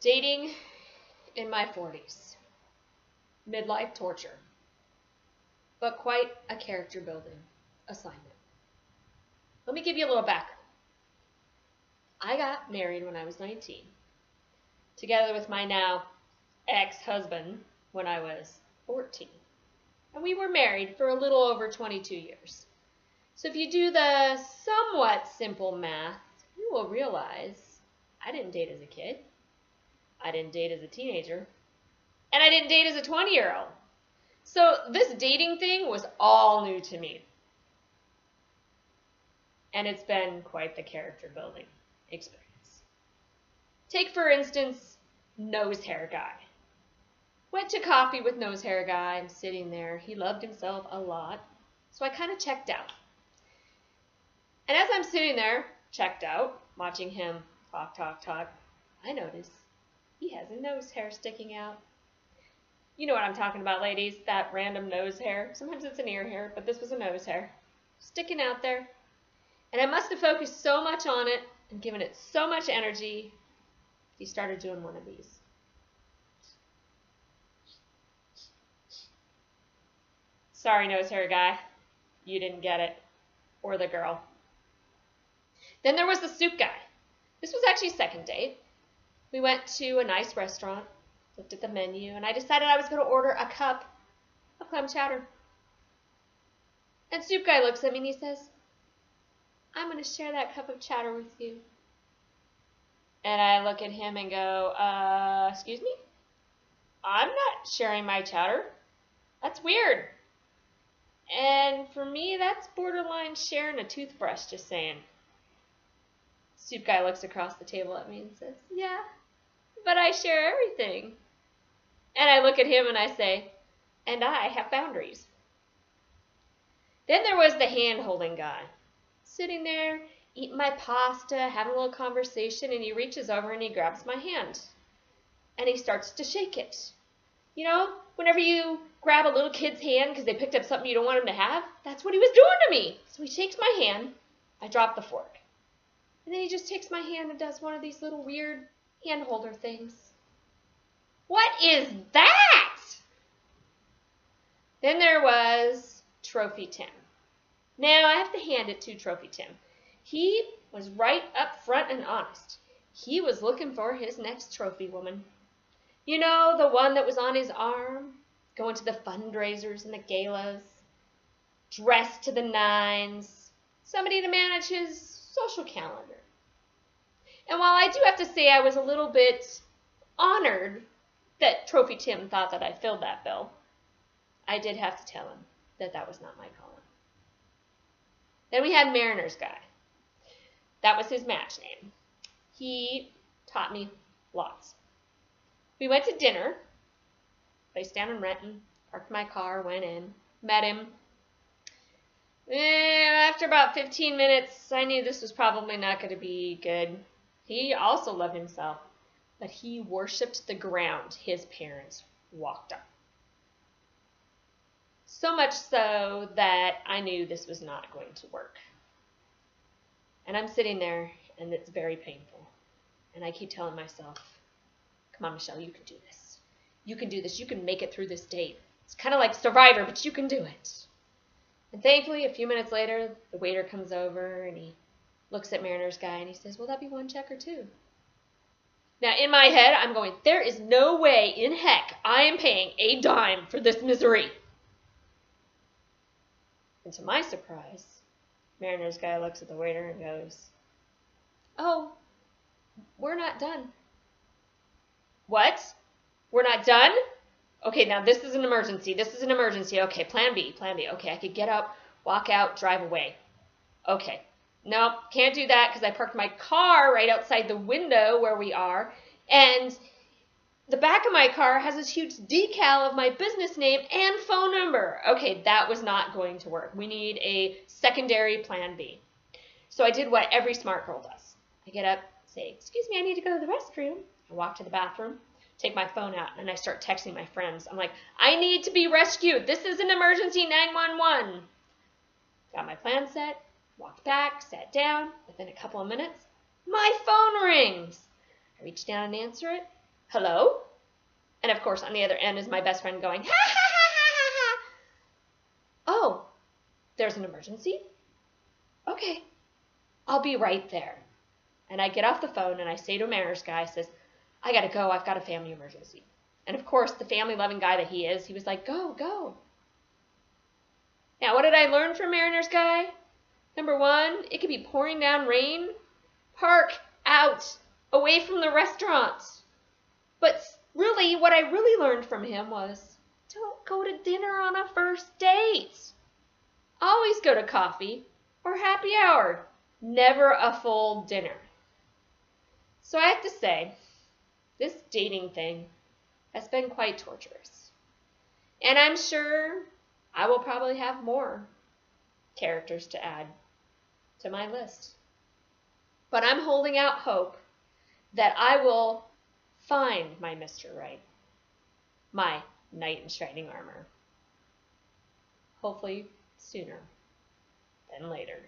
Dating in my 40s. Midlife torture. But quite a character building assignment. Let me give you a little background. I got married when I was 19, together with my now ex-husband when I was 14. And we were married for a little over 22 years. So if you do the somewhat simple math, you will realize I didn't date as a kid, I didn't date as a teenager, and I didn't date as a 20-year-old. So this dating thing was all new to me. And it's been quite the character building experience. Take, for instance, nose hair guy. Went to coffee with nose hair guy. I'm sitting there. He loved himself a lot. So I kind of checked out. And as I'm sitting there, checked out, watching him talk, I notice he has a nose hair sticking out. You know what I'm talking about, ladies, that random nose hair. Sometimes it's an ear hair, but this was a nose hair sticking out there. And I must have focused so much on it and given it so much energy, he started doing one of these. Sorry, nose hair guy, you didn't get it, or the girl. Then there was the soup guy. This was actually second date. We went to a nice restaurant, looked at the menu, and I decided I was going to order a cup of clam chowder. And soup guy looks at me and he says, I'm going to share that cup of chowder with you. And I look at him and go, excuse me? I'm not sharing my chowder. That's weird. And for me, that's borderline sharing a toothbrush, just saying. Soup guy looks across the table at me and says, yeah, but I share everything. And I look at him and I say, and I have boundaries. Then there was the hand-holding guy. Sitting there, eating my pasta, having a little conversation, and he reaches over and he grabs my hand. And he starts to shake it. You know, whenever you grab a little kid's hand because they picked up something you don't want them to have, that's what he was doing to me. So he shakes my hand, I drop the fork. And then he just takes my hand and does one of these little weird hand holder things. What is that? Then there was Trophy Tim. Now, I have to hand it to Trophy Tim. He was right up front and honest. He was looking for his next trophy woman. You know, the one that was on his arm, going to the fundraisers and the galas, dressed to the nines, somebody to manage his social calendar. And while I do have to say I was a little bit honored that Trophy Tim thought that I filled that bill, I did have to tell him that that was not my calling. Then we had Mariner's guy. That was his match name. He taught me lots. We went to dinner, place down in Renton, parked my car, went in, met him. After about 15 minutes, I knew this was probably not going to be good. He also loved himself, but he worshipped the ground his parents walked on. So much so that I knew this was not going to work. And I'm sitting there, and it's very painful. And I keep telling myself, come on, Michelle, you can do this. You can do this. You can make it through this date. It's kind of like Survivor, but you can do it. And thankfully, a few minutes later, the waiter comes over, and he looks at Mariner's guy, and he says, will that be one check or two? Now, in my head, I'm going, there is no way in heck I am paying a dime for this misery. And to my surprise, Mariner's guy looks at the waiter and goes, oh, we're not done. What? We're not done? Okay, now this is an emergency. This is an emergency. Okay, plan B. Okay, I could get up, walk out, drive away. Okay, no, can't do that because I parked my car right outside the window where we are, and the back of my car has this huge decal of my business name and phone number. Okay, that was not going to work. We need a secondary plan B. So I did what every smart girl does. I get up, say, excuse me, I need to go to the restroom. I walk to the bathroom, take my phone out, and I start texting my friends. I'm like, I need to be rescued. This is an emergency, 911. Got my plan set, walked back, sat down. Within a couple of minutes, my phone rings. I reach down and answer it. hello? And of course, on the other end is my best friend going, ha ha ha ha ha ha. Oh, there's an emergency? Okay, I'll be right there. And I get off the phone and I say to a Mariners guy, says, I gotta go, I've got a family emergency. And of course, the family-loving guy that he is, he was like, go, go. Now, what did I learn from Mariners guy? Number one, it could be pouring down rain. Park out, away from the restaurants. But really, what I really learned from him was, don't go to dinner on a first date. Always go to coffee or happy hour. Never a full dinner. So I have to say, this dating thing has been quite torturous. And I'm sure I will probably have more characters to add to my list. But I'm holding out hope that I will find my Mr. Right, my knight in shining armor. Hopefully sooner than later.